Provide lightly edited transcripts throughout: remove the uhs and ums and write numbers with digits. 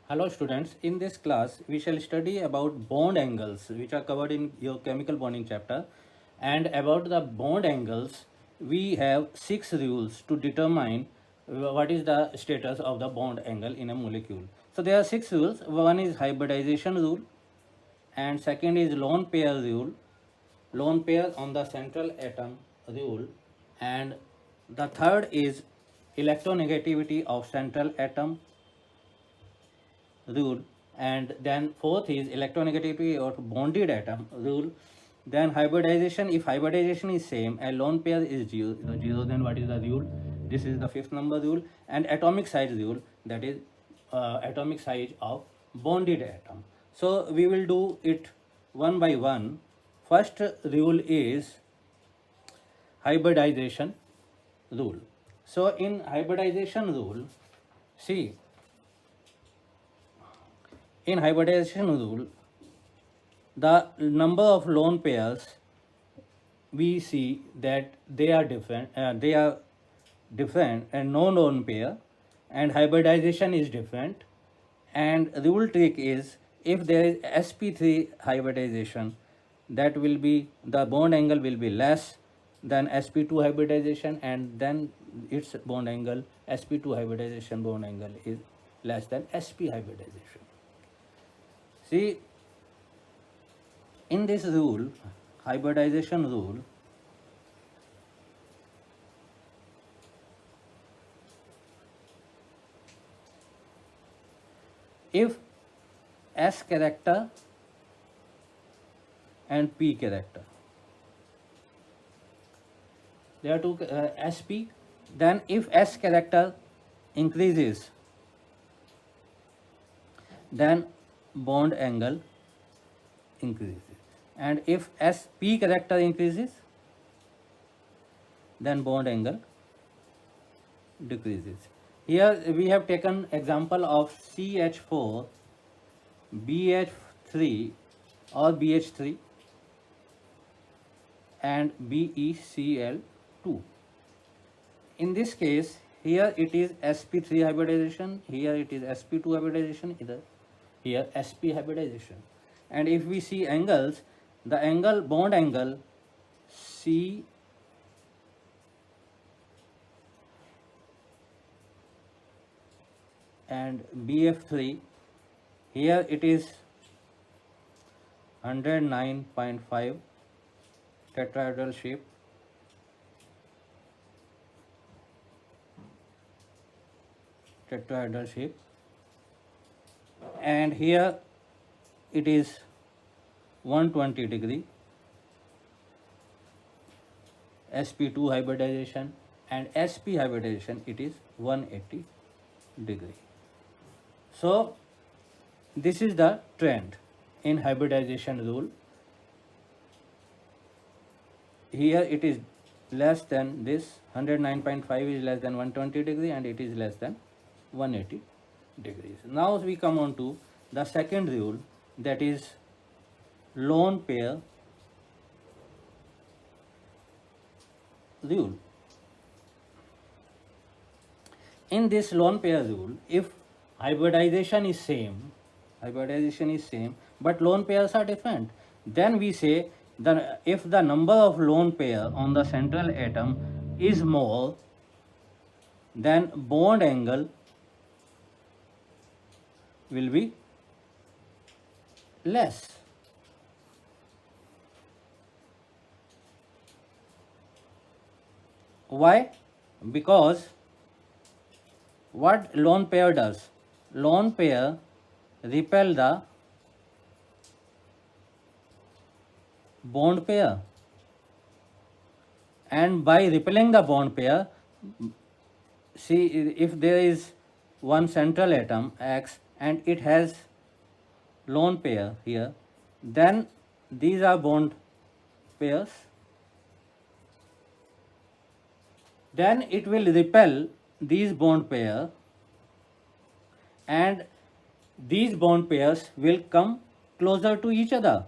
Hello students, in this class we shall study about bond angles which are covered in your chemical bonding chapter, and about the bond angles we have 6 rules to determine what is the status of the bond angle in a molecule. So there are 6 rules. One is hybridization rule, and second is lone pair rule, lone pair on the central atom rule, and the third is electronegativity of central atom rule, and then fourth is electronegativity of bonded atom rule. Then hybridization, if hybridization is same and lone pair is zero, then what is the rule? This is the fifth number rule. And atomic size rule, that is atomic size of bonded atom. So we will do it one by one. First rule is hybridization rule. So in hybridization rule, see, in hybridization rule, the number of lone pairs, we see that they are different. And no lone pair, and hybridization is different. And the rule trick is, if there is sp3 hybridization, that will be the bond angle will be less than sp2 hybridization, and then its bond angle, sp2 hybridization bond angle is less than sp hybridization. See, in this rule, hybridization rule, if S character and P character, there are two SP, then if S character increases, then bond angle increases, and if sp character increases, then bond angle decreases. Here we have taken example of CH4, BH3 or BH3 and BeCl2. In this case, here it is sp3 hybridization, here it is sp2 hybridization, here sp hybridization. And if we see angles, the angle, bond angle C and BF3, here it is 109.5 tetrahedral shape, and here it is 120 degree sp2 hybridization, and sp hybridization it is 180 degree. So this is the trend in hybridization rule. Here it is less than this, 109.5 is less than 120 degree, and it is less than 180 degrees. Now we come on to the second rule, that is lone pair rule. In this lone pair rule, if hybridization is same, but lone pairs are different, then we say that if the number of lone pair on the central atom is more, then bond angle will be less. Why? Because what lone pair does? Lone pair repel the bond pair, and by repelling the bond pair, see, if there is one central atom X and it has lone pair here, then these are bond pairs, then it will repel these bond pair, and these bond pairs will come closer to each other.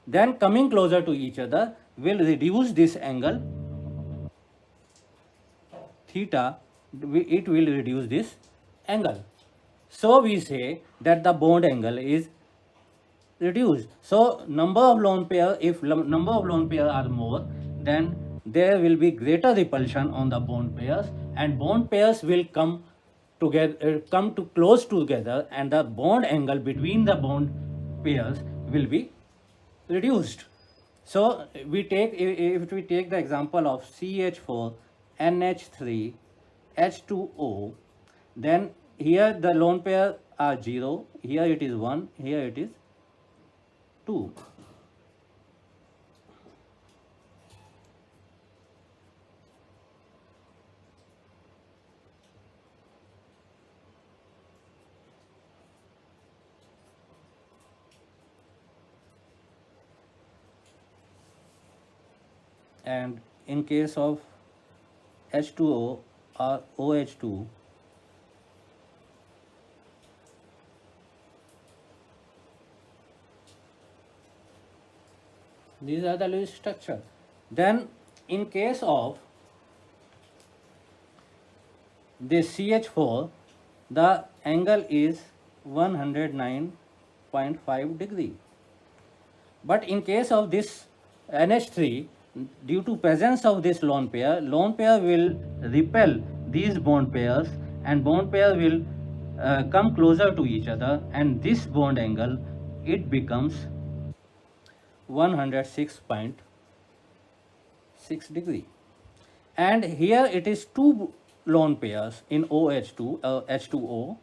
Then coming closer to each other will reduce this angle theta, it will reduce this angle. So we say that the bond angle is reduced. So number of lone pair, if number of lone pair are more, then there will be greater repulsion on the bond pairs, and bond pairs will come together, come to close together, and the bond angle between the bond pairs will be reduced. So we take, if we take the example of CH4 NH3 H2O, then here the lone pair are 0, here it is 1, here it is 2. And in case of H2O or OH2, these are the Lewis structure. Then in case of this CH4, the angle is 109.5 degree. But in case of this NH3, due to presence of this lone pair will repel these bond pairs, and bond pair will come closer to each other, and this bond angle, it becomes 106.6 degree. And here it is two lone pairs in OH2 H2O,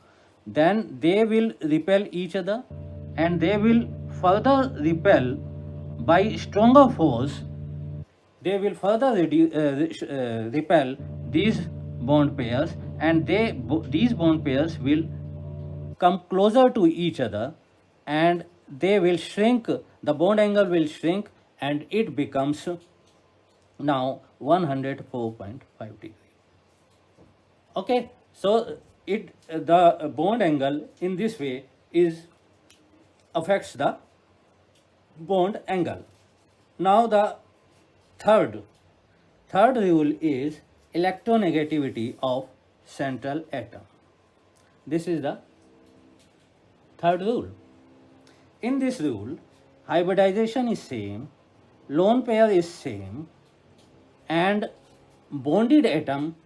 then they will repel each other, and they will further repel by stronger force. They will further repel these bond pairs, and these bond pairs will come closer to each other, and they will shrink, the bond angle will shrink, and it becomes now 104.5 degree. Okay, so the bond angle in this way is affects the bond angle. Now the third rule is electronegativity of central atom. This is the third rule. In this rule, hybridization is same, lone pair is same, and bonded atom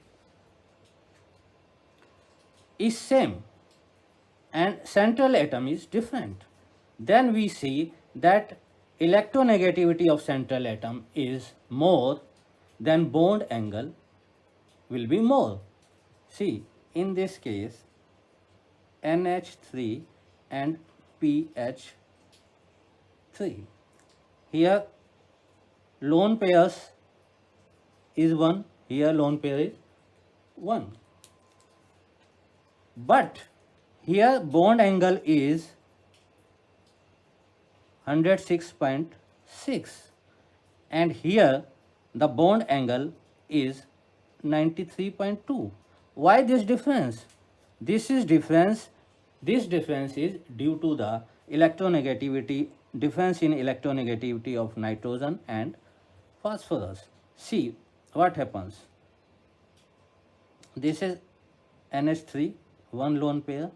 is same, and central atom is different. Then we see that electronegativity of central atom is more, then bond angle will be more. See, in this case, NH3 and PH3. Here lone pairs is 1, here lone pair is 1. But here bond angle is 106.6, and here the bond angle is 93.2. Why this difference? This difference is due to the electronegativity, difference in electronegativity of nitrogen and phosphorus. See what happens. This is NH3, one lone pair,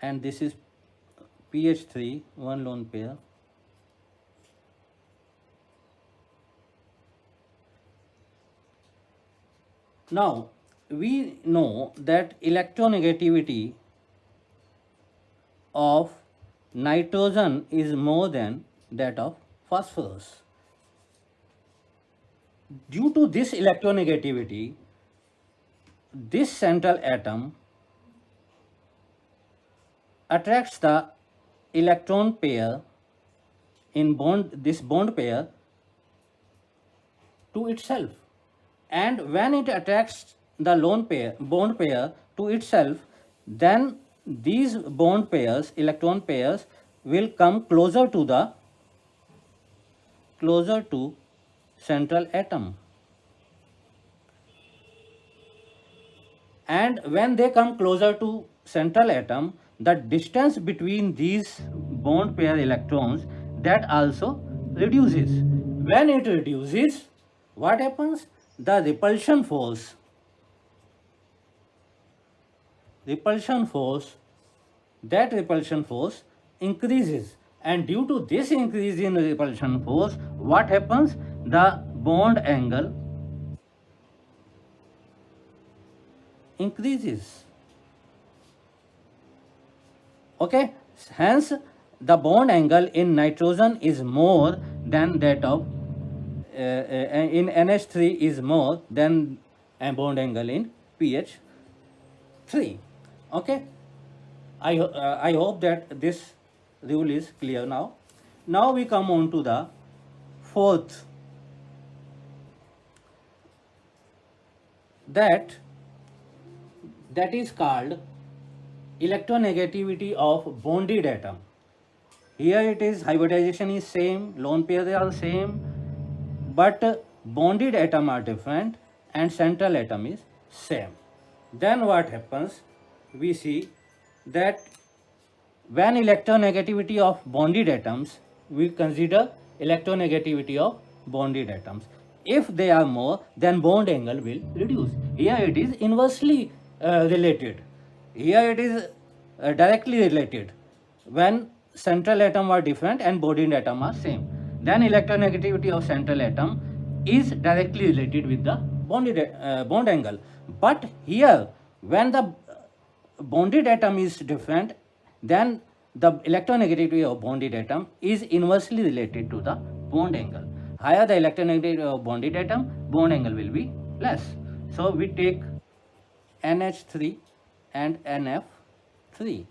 and this is PH3, one lone pair. Now we know that electronegativity of nitrogen is more than that of phosphorus. Due to this electronegativity, this central atom attracts the electron pair in this bond pair to itself, and when it attracts the bond pair to itself, then these bond pairs, electron pairs, will come closer to central atom, and when they come closer to central atom, the distance between these bond pair electrons, that also reduces. When it reduces, what happens? The repulsion force repulsion force, that repulsion force increases, and due to this increase in repulsion force, what happens? The bond angle increases. Okay, hence the bond angle in nitrogen is more than that of in NH3 is more than a bond angle in pH3. Okay, I hope that this rule is clear now. Now we come on to the fourth, that is called electronegativity of bonded atom. Here it is hybridization is same, lone pairs are same, but bonded atom are different and central atom is same. Then what happens? We see that when electronegativity of bonded atoms, we consider electronegativity of bonded atoms. If they are more, then bond angle will reduce. Here it is inversely related. Here it is directly related. When central atom are different and bonded atom are same, then electronegativity of central atom is directly related with the bond angle. But here, when the bonded atom is different, then the electronegativity of bonded atom is inversely related to the bond angle. Higher the electronegativity of bonded atom, bond angle will be less. So we take NH3 and NF3.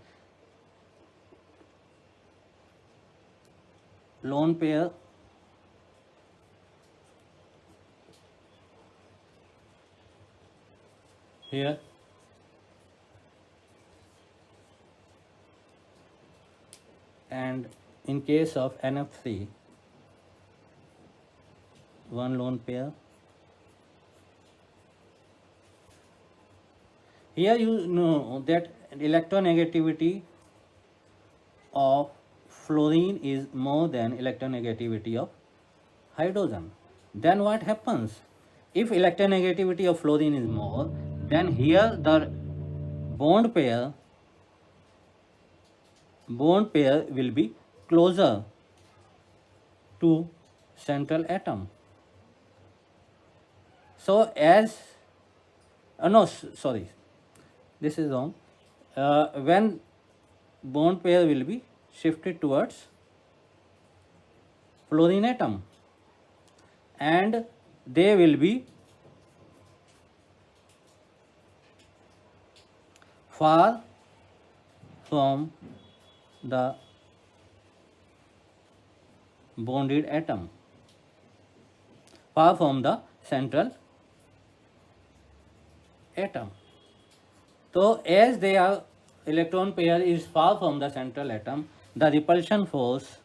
Lone pair here, and in case of NF3, one lone pair. Here you know that electronegativity of fluorine is more than electronegativity of hydrogen. Then what happens? If electronegativity of fluorine is more, then here the bond pair will be closer to central atom. So as no, sorry, this is wrong. When bond pair will be shifted towards fluorine atom, and they will be far from the bonded atom, far from the central atom. So as they are electron pair is far from the central atom, the repulsion force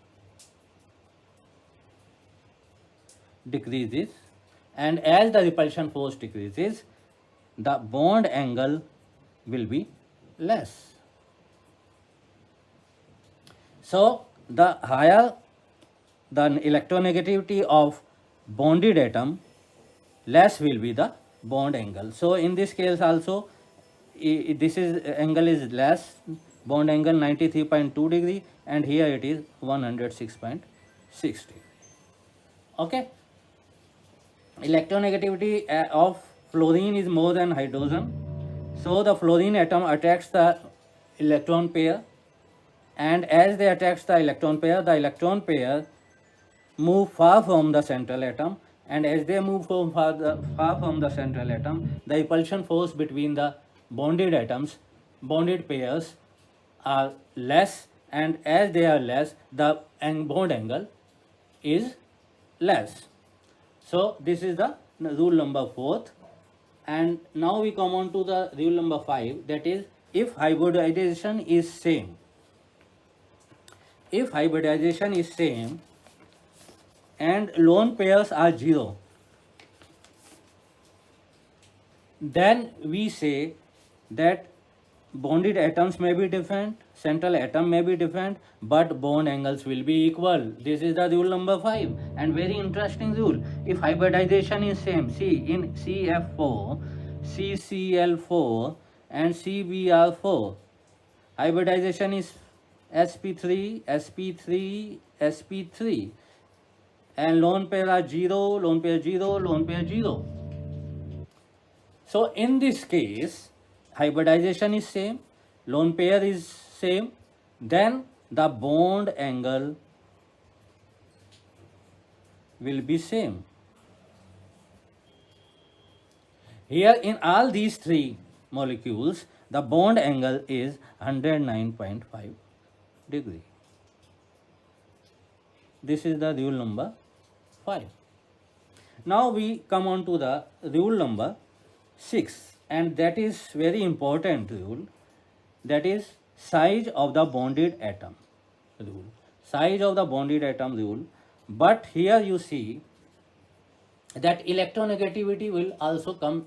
decreases, and as the repulsion force decreases, the bond angle will be less. So the higher the electronegativity of bonded atom, less will be the bond angle. So in this case also, this is angle is less, bond angle 93.2 degree, and here it is 106.6 degree. Okay, electronegativity of fluorine is more than hydrogen, so the fluorine atom attracts the electron pair, and as they attract the electron pair move far from the central atom, and as they move far from the central atom, the repulsion force between the bonded pairs are less, and as they are less, the bond angle is less. So this is the rule number 4. And now we come on to the rule number 5, that is, if hybridization is same. If hybridization is same and lone pairs are 0, then we say that bonded atoms may be different, central atom may be different, but bond angles will be equal. This is the rule number 5, and very interesting rule. If hybridization is same, see in CF4, CCl4 and CBr4. Hybridization is sp3, sp3, sp3, and lone pair are 0, lone pair 0, lone pair 0. So in this case, hybridization is same, lone pair is same, then the bond angle will be same. Here in all these three molecules, the bond angle is 109.5 degree. This is the rule number 5. Now we come on to the rule number 6, and that is very important rule, that is size of the bonded atom rule. Size of the bonded atom rule. But here you see that electronegativity will also come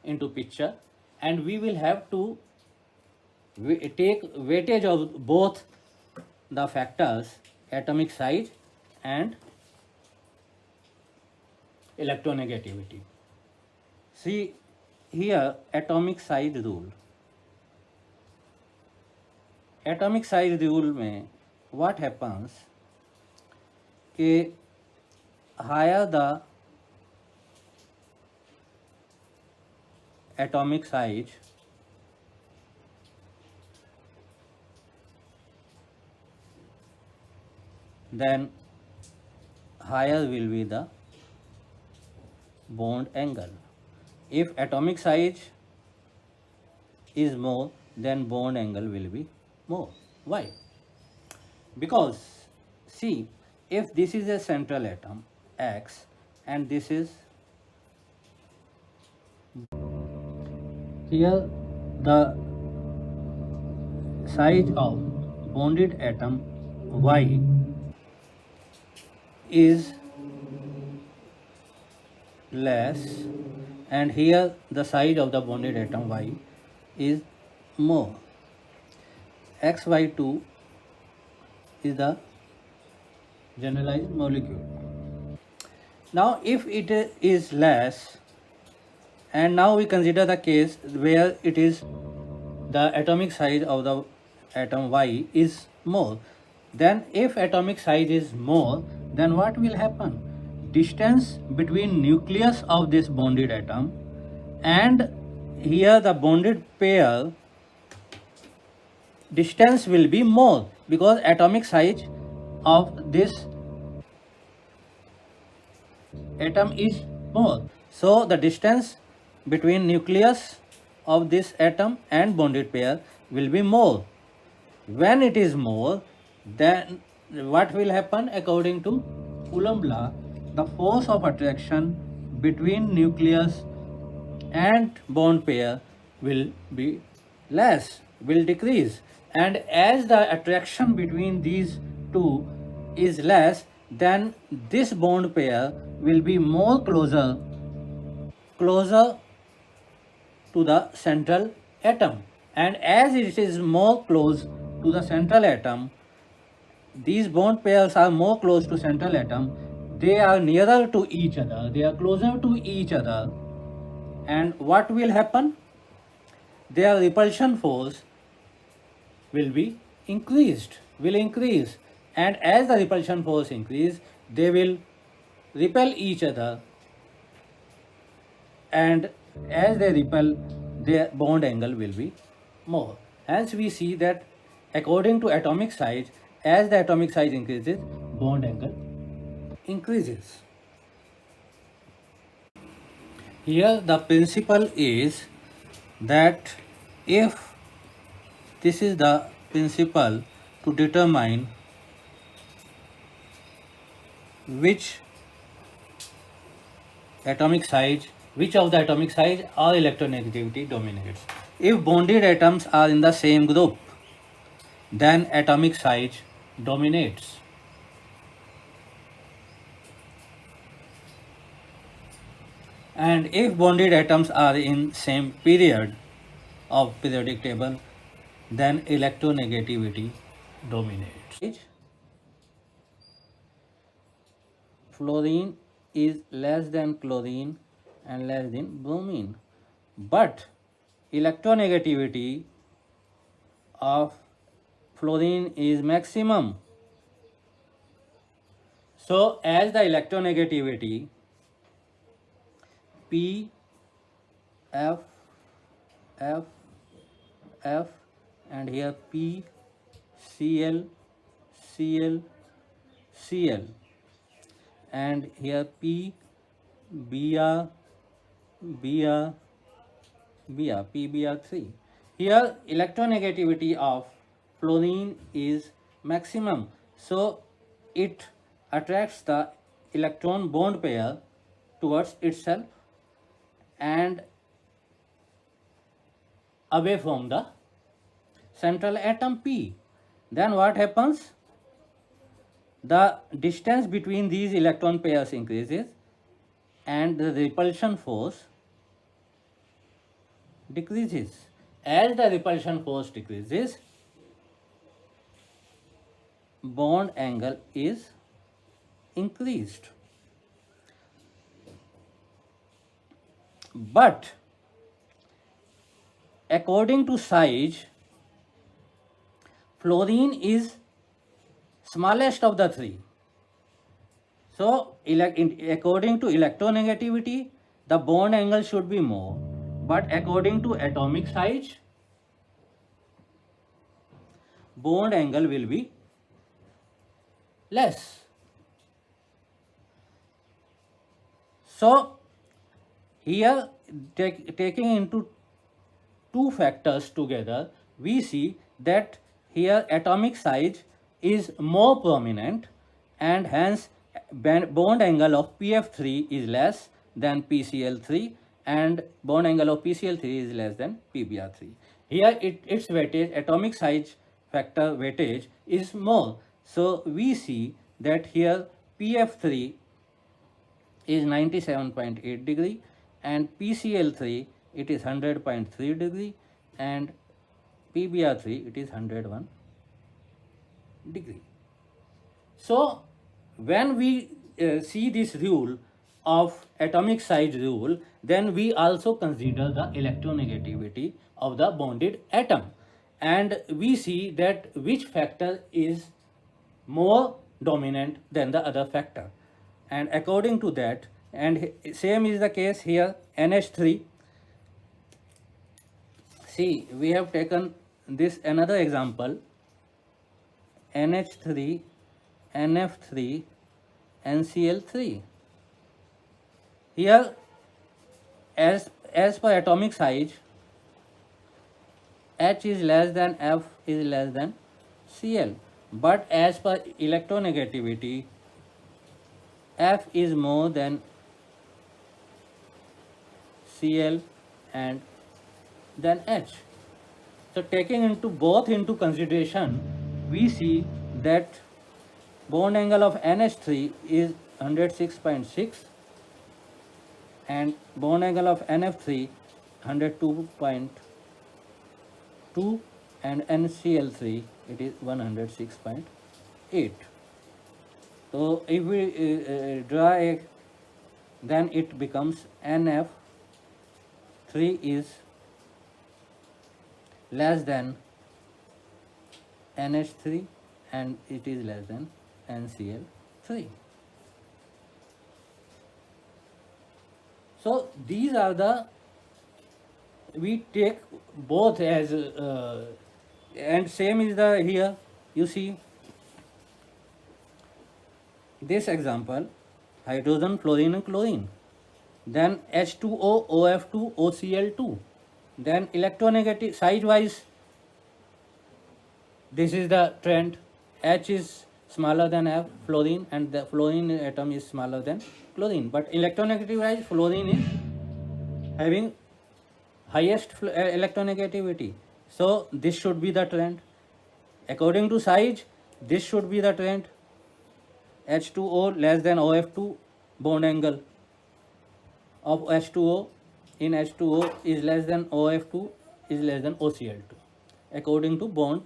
into picture, and we will have to take weightage of both the factors, atomic size and electronegativity. See here, atomic size rule. Atomic size rule में what happens कि higher the atomic size, then higher will be the bond angle. If atomic size is more, then bond angle will be more. Why? Because see, if this is a central atom X and this is here, the size of bonded atom Y is less, and here the size of the bonded atom Y is more. XY2 is the generalized molecule. Now if it is less, and now we consider the case where it is the atomic size of the atom Y is more, then if atomic size is more, then what will happen? Distance between nucleus of this bonded atom and here the bonded pair, distance will be more, because atomic size of this atom is more. So the distance between nucleus of this atom and bonded pair will be more. When it is more, then what will happen? According to Coulomb law, the force of attraction between nucleus and bond pair will be less, will decrease, and as the attraction between these two is less, then this bond pair will be more closer to the central atom, and as it is more close to the central atom, these bond pairs are more close to central atom, they are nearer to each other, they are closer to each other, and what will happen? Their repulsion force will be increased, will increase, and as the repulsion force increase, they will repel each other, and as they repel, their bond angle will be more. Hence we see that according to atomic size, as the atomic size increases, bond angle increases. Here the principle is that if this is the principle to determine which atomic size, which of the atomic size or electronegativity dominates. If bonded atoms are in the same group, then atomic size dominates. And if bonded atoms are in same period of periodic table, then electronegativity dominates. Fluorine is less than chlorine and less than bromine. But electronegativity of fluorine is maximum. So as the electronegativity P, F, F, F, and here P, Cl, Cl, Cl, and here P, Br, Br, Br, PBr3. Here electronegativity of fluorine is maximum, so it attracts the electron bond pair towards itself and away from the central atom P. Then what happens? The distance between these electron pairs increases and the repulsion force decreases. As the repulsion force decreases, bond angle is increased. But according to size, fluorine is smallest of the three. So according to electronegativity, the bond angle should be more. But according to atomic size, bond angle will be less. So here taking into two factors together, we see that here atomic size is more prominent and hence bond angle of PF3 is less than PCl3 and bond angle of PCl3 is less than PBr3. Here its weightage, atomic size factor weightage is more. So we see that here PF3 is 97.8 degree and PCl3 it is 100.3 degree and PBr3 it is 101 degree. So when we see this rule of atomic size rule, then we also consider the electronegativity of the bonded atom and we see that which factor is more dominant than the other factor, and according to that, and same is the case here NH3. See, we have taken this another example, NH3, NF3, NCl3. Here as per atomic size, H is less than F is less than Cl, but as per electronegativity, F is more than Cl and then H. So taking into both into consideration, we see that bond angle of NH3 is 106.6 and bond angle of NF3 102.2 and NCl3 it is 106.8. So if we draw a, then it becomes NF3 is less than NH3 and it is less than NCl3. So these are the, we take both as and same is the here, you see this example, hydrogen, fluorine and chlorine, then H2O, OF2, OCl2, then electronegative size wise this is the trend, H is smaller than F, fluorine, and the fluorine atom is smaller than chlorine, but electronegative wise fluorine is having highest electronegativity. So this should be the trend. According to size, this should be the trend. H2O less than OF2, bond angle of H2O in H2O is less than OF2 is less than OCl2 according to bond,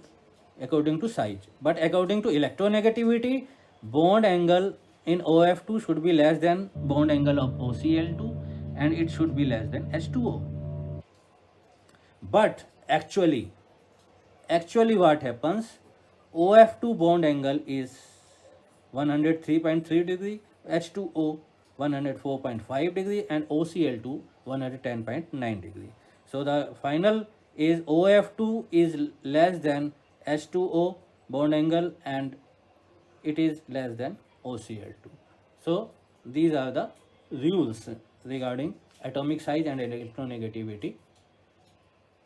according to size. But according to electronegativity, bond angle in OF2 should be less than bond angle of OCl2 and it should be less than H2O. But actually what happens, OF2 bond angle is 103.3 degree, H2O 104.5 degree, and OCl2 110.9 degree. So the final is OF2 is less than H2O bond angle, and it is less than OCl2. So these are the rules regarding atomic size and electronegativity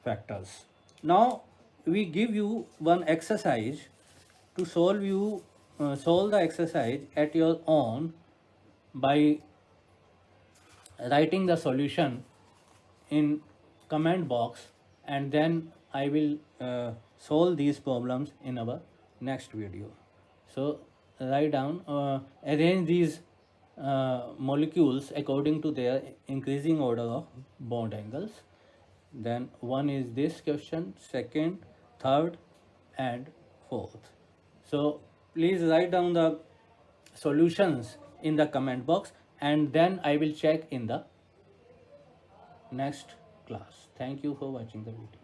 factors. Now we give you one exercise to solve the exercise at your own by writing the solution in comment box, and then I will solve these problems in our next video. So write down, arrange these molecules according to their increasing order of bond angles. Then one is this question, second, third, and fourth. So please write down the solutions in the comment box, and then I will check in the next class. Thank you for watching the video.